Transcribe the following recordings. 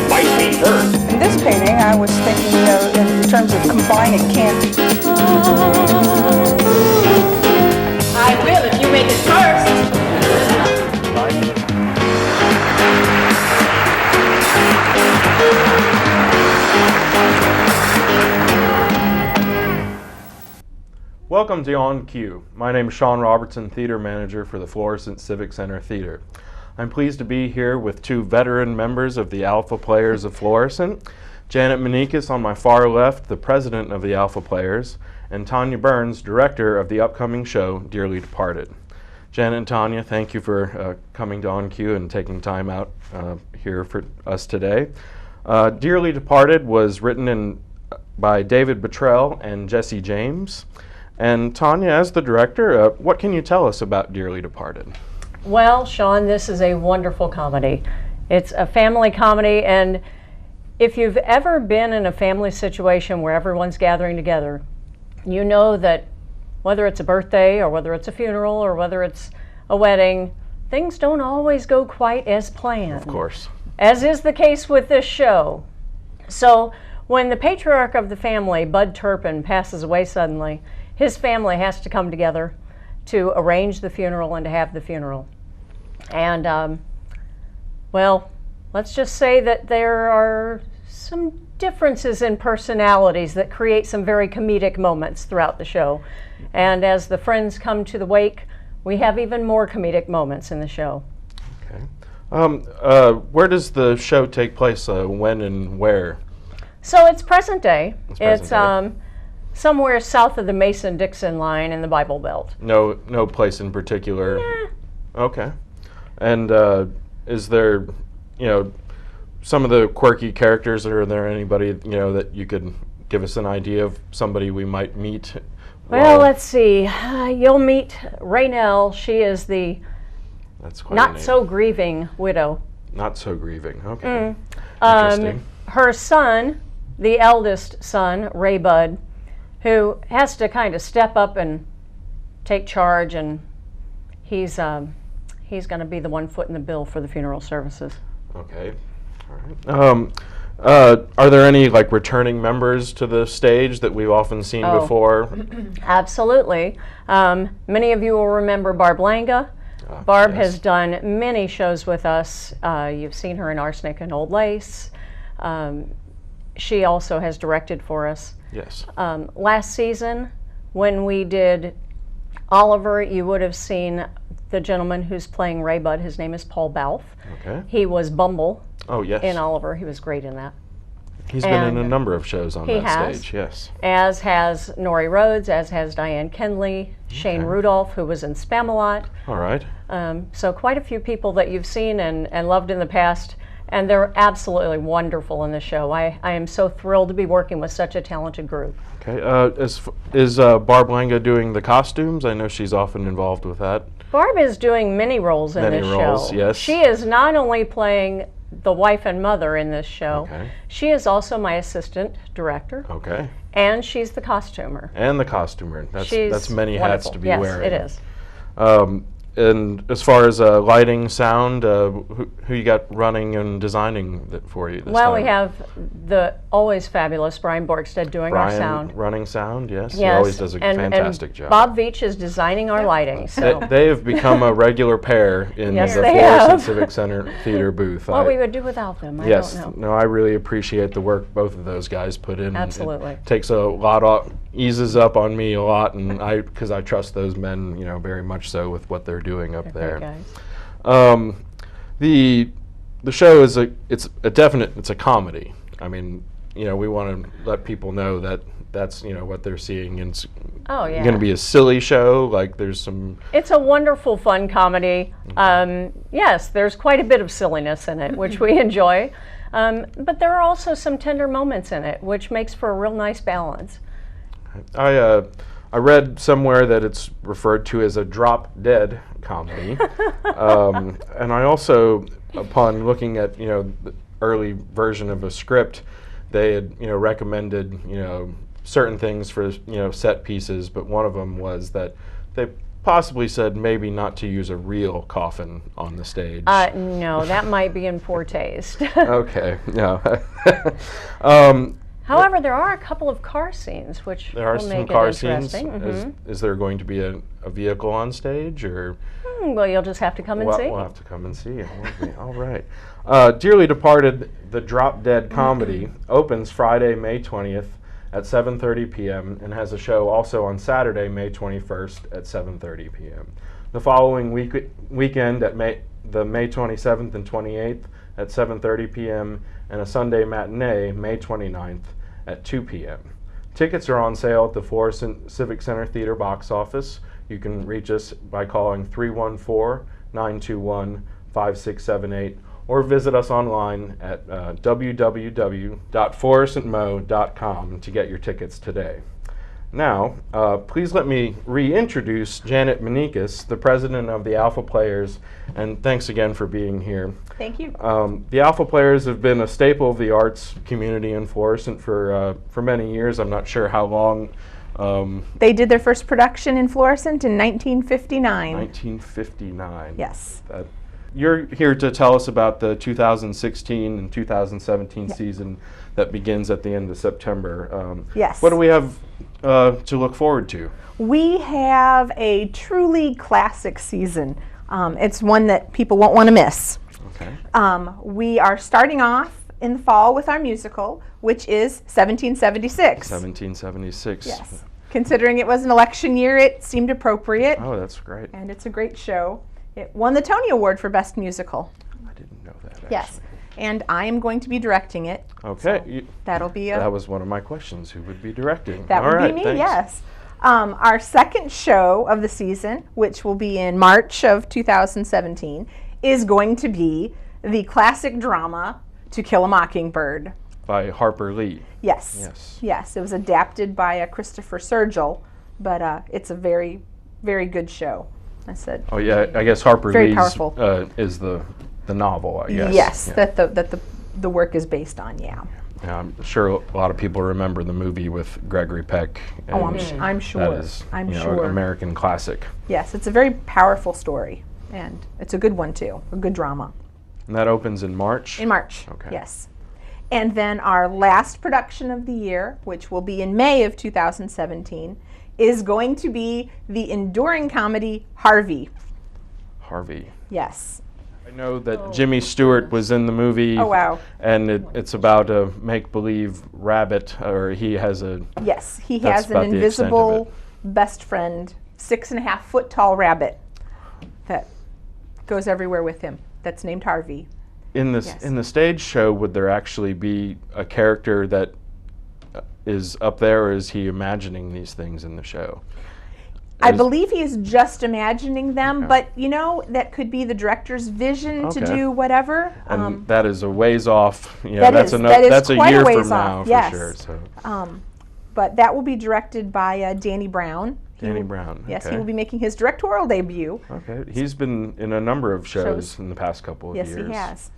might be hers. In this painting, I was thinking in terms of combining candy. I will if you make it first. Welcome to On Cue. My name is Sean Robertson, Theater Manager for the Florissant Civic Center Theater. I'm pleased to be here with two veteran members of the Alpha Players of Florissant, Janet Maneikas on my far left, the president of the Alpha Players, and Tanya Burns, director of the upcoming show, Dearly Departed. Janet and Tanya, thank you for coming to On Cue and taking time out here for us today. Dearly Departed was written by David Bottrell and Jesse James. And Tanya, as the director, what can you tell us about Dearly Departed? Well, Sean, this is a wonderful comedy. It's a family comedy, and if you've ever been in a family situation where everyone's gathering together, you know that whether it's a birthday or whether it's a funeral or whether it's a wedding, things don't always go quite as planned. Of course. As is the case with this show. So when the patriarch of the family, Bud Turpin, passes away suddenly, his family has to come together to arrange the funeral and to have the funeral. And, well, let's just say that there are some differences in personalities that create some very comedic moments throughout the show. And as the friends come to the wake, we have even more comedic moments in the show. Okay. Where does the show take place? When and where? So it's present day. It's present day. Somewhere south of the Mason-Dixon line in the Bible Belt. No place in particular? Yeah. Okay. And is there, some of the quirky characters, or are there anybody, that you could give us an idea of somebody we might meet? Well, let's see. You'll meet Raynell. She is the not so grieving widow. Not so grieving, okay. Interesting. Her son, the eldest son, Ray Bud, who has to kind of step up and take charge, and he's going to be the one foot in the bill for the funeral services. Okay, all right. Are there any returning members to the stage that we've often seen before? Absolutely. Many of you will remember Barb Langa. Barb has done many shows with us. You've seen her in Arsenic and Old Lace. She also has directed for us. Yes. Last season, when we did Oliver, you would have seen the gentleman who's playing Ray Bud. His name is Paul Balfe. Okay. He was Bumble. Oh, yes. In Oliver. He was great in that. He's been in a number of shows on that stage, yes. As has Norrie Rhodes, as has Diane Kenley, Shane Rudolph, who was in Spamalot. All right. So quite a few people that you've seen and loved in the past, and they're absolutely wonderful in the show. I am so thrilled to be working with such a talented group. Okay. Is Barb Langa doing the costumes? I know she's often involved with that. Barb is doing many roles in this show. Many roles, yes. She is not only playing the wife and mother in this show, she is also my assistant director. Okay. And she's the costumer. And the costumer. That's many hats to be wearing. Yes, it is. And as far as lighting, sound, who you got running and designing for you this time? Well, we have the always fabulous Brian Borgstead doing our sound. Running sound, yes. He always does a fantastic job. Bob Veach is designing our lighting. So. They have become a regular pair in the Florissant Civic Center Theater booth. What we would do without them, I don't know. No, I really appreciate the work both of those guys put in. Absolutely. It takes a lot off, eases up on me a lot, and because I trust those men, very much so with what they're doing up there. The show is it's a comedy. I mean, we want to let people know that that's what they're seeing, and it's going to be a silly show. There's some. It's a wonderful, fun comedy. Yes, there's quite a bit of silliness in it, which we enjoy, but there are also some tender moments in it, which makes for a real nice balance. I read somewhere that it's referred to as a drop-dead comedy, and I also, upon looking at the early version of a script, they had recommended certain things for set pieces, but one of them was that they possibly said maybe not to use a real coffin on the stage. No, that might be in poor taste. Okay, no. However, there are a couple of car scenes, which There are will some make car it scenes. interesting. Is there going to be a vehicle on stage, or? Well, you'll just have to come and see. We'll have to come and see. All right. Dearly Departed, the Drop Dead comedy, opens Friday, May 20th at 7:30 p.m. and has a show also on Saturday, May 21st at 7:30 p.m. The following weekend at the May 27th and 28th at 7:30 p.m. and a Sunday matinee, May 29th at 2 p.m. Tickets are on sale at the Florissant Civic Center Theater box office. You can reach us by calling 314-921-5678 or visit us online at www.florissantmo.com to get your tickets today. Now, please let me reintroduce Janet Maneikas, the president of the Alpha Players, and thanks again for being here. Thank you. The Alpha Players have been a staple of the arts community in Florissant for many years. I'm not sure how long. They did their first production in Florissant in 1959. 1959. Yes. You're here to tell us about the 2016 and 2017 season that begins at the end of September. Yes. What do we have to look forward to? We have a truly classic season. It's one that people won't want to miss. Okay. We are starting off in the fall with our musical, which is 1776. 1776. Yes. Considering it was an election year, it seemed appropriate. Oh, that's great. And it's a great show. It won the Tony Award for Best Musical. I didn't know that, actually. Yes. And I am going to be directing it. Okay. So that'll be a... That was one of my questions. Who would be directing? That All would right, be me, thanks. yes. Our second show of the season, which will be in March of 2017, is going to be the classic drama To Kill a Mockingbird. By Harper Lee. Yes. Yes. Yes, it was adapted by Christopher Sergel, but it's a very, very good show. I said. Oh yeah, I guess Harper Very Lee's powerful. is the novel, I guess. Yes, Yeah. that the work is based on. Yeah. Yeah, I'm sure a lot of people remember the movie with Gregory Peck. Oh, and I'm sure. That is, I'm you know, sure. an American classic. Yes, it's a very powerful story, and it's a good one too. A good drama. And that opens in March? In March. Okay. Yes. And then our last production of the year, which will be in May of 2017, is going to be the enduring comedy Harvey. Harvey. Yes. I know that Jimmy Stewart was in the movie. Oh, wow. And it's about a make-believe rabbit, or he has a... Yes, he That's has an about the extent of invisible best friend, 6.5 foot tall rabbit that goes everywhere with him. That's named Harvey. In this Yes. in the stage show, would there actually be a character that is up there, or is he imagining these things in the show? I Is- believe he is just imagining them, Okay. but you know, that could be the director's vision to Okay. do whatever. And that is a ways off. You know, that that's is- ano- that is that's a quite a year ways from now off, for yes. sure. So But that will be directed by Danny Brown. Danny Brown. Yes, okay. he will be making his directorial debut. Okay, he's been in a number of shows Shows. in the past couple of Yes, years. he has.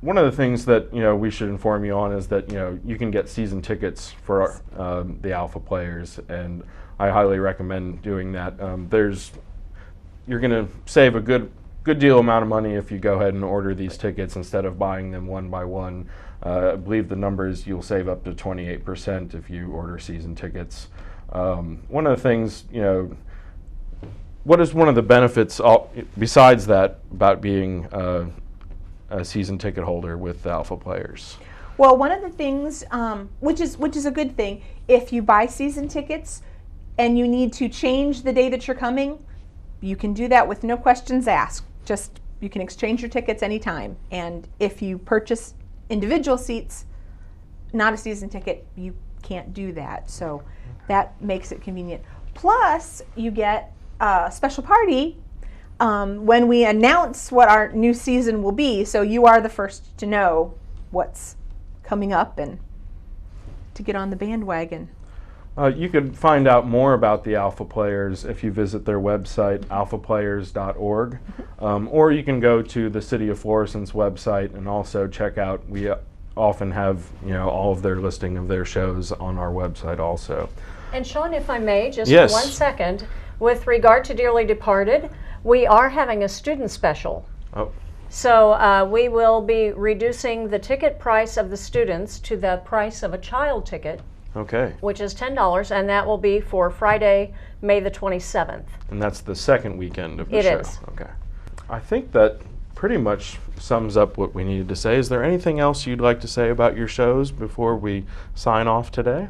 One of the things that we should inform you on is that you can get season tickets for the Alpha Players, and I highly recommend doing that. You're going to save a good deal amount of money if you go ahead and order these tickets instead of buying them one by one. I believe the numbers, you'll save up to 28% if you order season tickets. One of the things, what is one of the benefits besides that about being a season ticket holder with the Alpha Players? Well, one of the things, which is a good thing, if you buy season tickets and you need to change the day that you're coming, you can do that with no questions asked. Just you can exchange your tickets anytime. And if you purchase individual seats, not a season ticket, you can't do that. So that makes it convenient. Plus, you get a special party when we announce what our new season will be, so you are the first to know what's coming up and to get on the bandwagon. You can find out more about the Alpha Players if you visit their website, alphaplayers.org, or you can go to the City of Florissant's website and also check out, we often have all of their listing of their shows on our website also. And Sean, if I may, just Yes. for 1 second, With regard to Dearly Departed, we are having a student special. Oh, So we will be reducing the ticket price of the students to the price of a child ticket, okay. which is $10, and that will be for Friday, May the 27th. And that's the second weekend of the It show. is. Okay. I think that pretty much sums up what we needed to say. Is there anything else you'd like to say about your shows before we sign off today?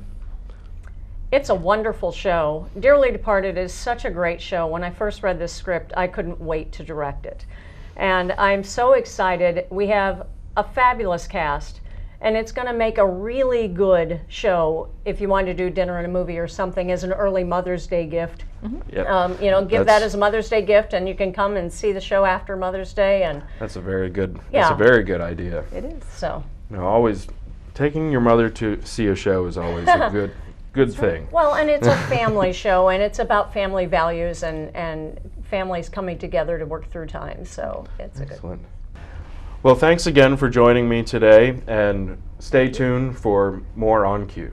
It's a wonderful show. Dearly Departed is such a great show. When I first read this script, I couldn't wait to direct it. And I'm so excited. We have a fabulous cast, and it's going to make a really good show if you want to do dinner and a movie or something as an early Mother's Day gift. Yep. Give that as a Mother's Day gift, and you can come and see the show after Mother's Day. And That's a very good. Yeah. That's a very good idea. it is so. Always taking your mother to see a show is always a good thing. Well, and it's a family show, and it's about family values and families coming together to work through times. So it's a good. Excellent. Well, thanks again for joining me today, and stay tuned for more On Cue.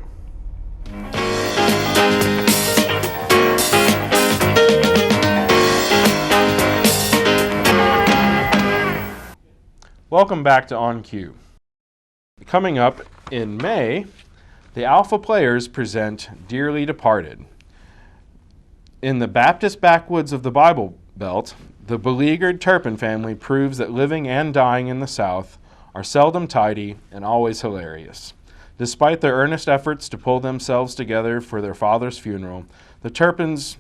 Welcome back to On Cue. Coming up in May, the Alpha Players present Dearly Departed. In the Baptist backwoods of the Bible Belt, the beleaguered Turpin family proves that living and dying in the South are seldom tidy and always hilarious. Despite their earnest efforts to pull themselves together for their father's funeral, the Turpins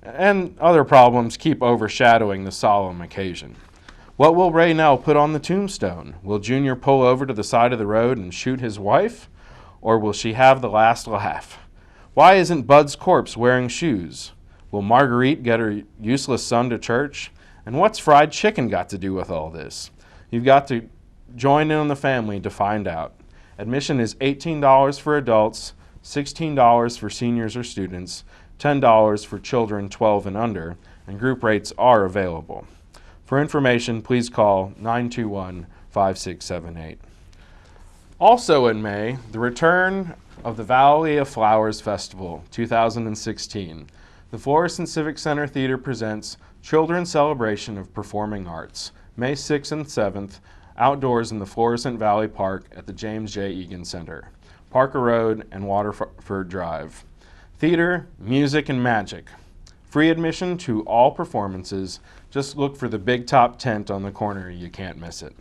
and other problems keep overshadowing the solemn occasion. What will Raynell put on the tombstone? Will Junior pull over to the side of the road and shoot his wife? Or will she have the last laugh? Why isn't Bud's corpse wearing shoes? Will Marguerite get her useless son to church? And what's fried chicken got to do with all this? You've got to join in on the family to find out. Admission is $18 for adults, $16 for seniors or students, $10 for children 12 and under, and group rates are available. For information, please call 921-5678. Also in May, the return of the Valley of Flowers Festival 2016. The Florissant Civic Center Theater presents Children's Celebration of Performing Arts, May 6th and 7th, outdoors in the Florissant Valley Park at the James J. Eagan Center, Parker Road and Waterford Drive. Theater, music, and magic. Free admission to all performances. Just look for the big top tent on the corner. You can't miss it.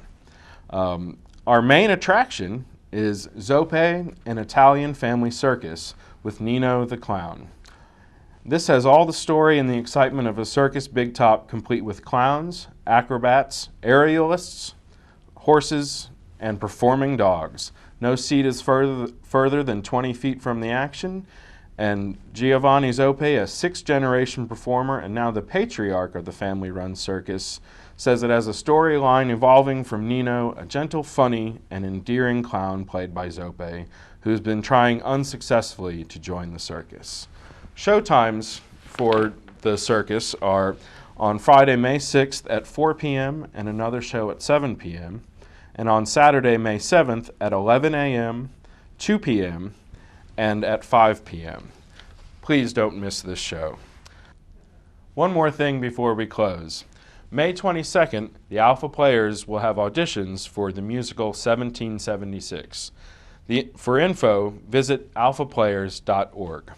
Our main attraction is Zoppe, an Italian family circus with Nino the Clown. This has all the story and the excitement of a circus big top, complete with clowns, acrobats, aerialists, horses, and performing dogs. No seat is further than 20 feet from the action. And Giovanni Zoppe, a sixth-generation performer and now the patriarch of the family-run circus, says it has a storyline evolving from Nino, a gentle, funny, and endearing clown played by Zoppe, who's been trying unsuccessfully to join the circus. Showtimes for the circus are on Friday, May 6th at 4 p.m. and another show at 7 p.m., and on Saturday, May 7th at 11 a.m., 2 p.m., and at 5 p.m. Please don't miss this show. One more thing before we close. May 22nd, the Alpha Players will have auditions for the musical 1776. For info, visit alphaplayers.org.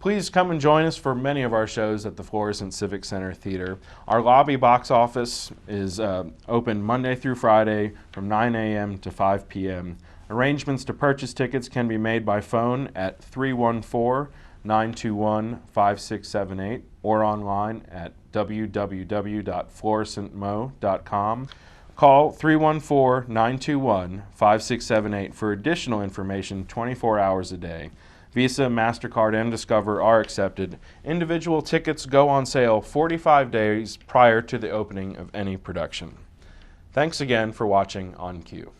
Please come and join us for many of our shows at the Florissant Civic Center Theater. Our lobby box office is open Monday through Friday from 9 a.m. to 5 p.m. Arrangements to purchase tickets can be made by phone at 314-921-5678 or online at www.florissantmo.com. Call 314-921-5678 for additional information 24 hours a day. Visa, MasterCard, and Discover are accepted. Individual tickets go on sale 45 days prior to the opening of any production. Thanks again for watching On Cue.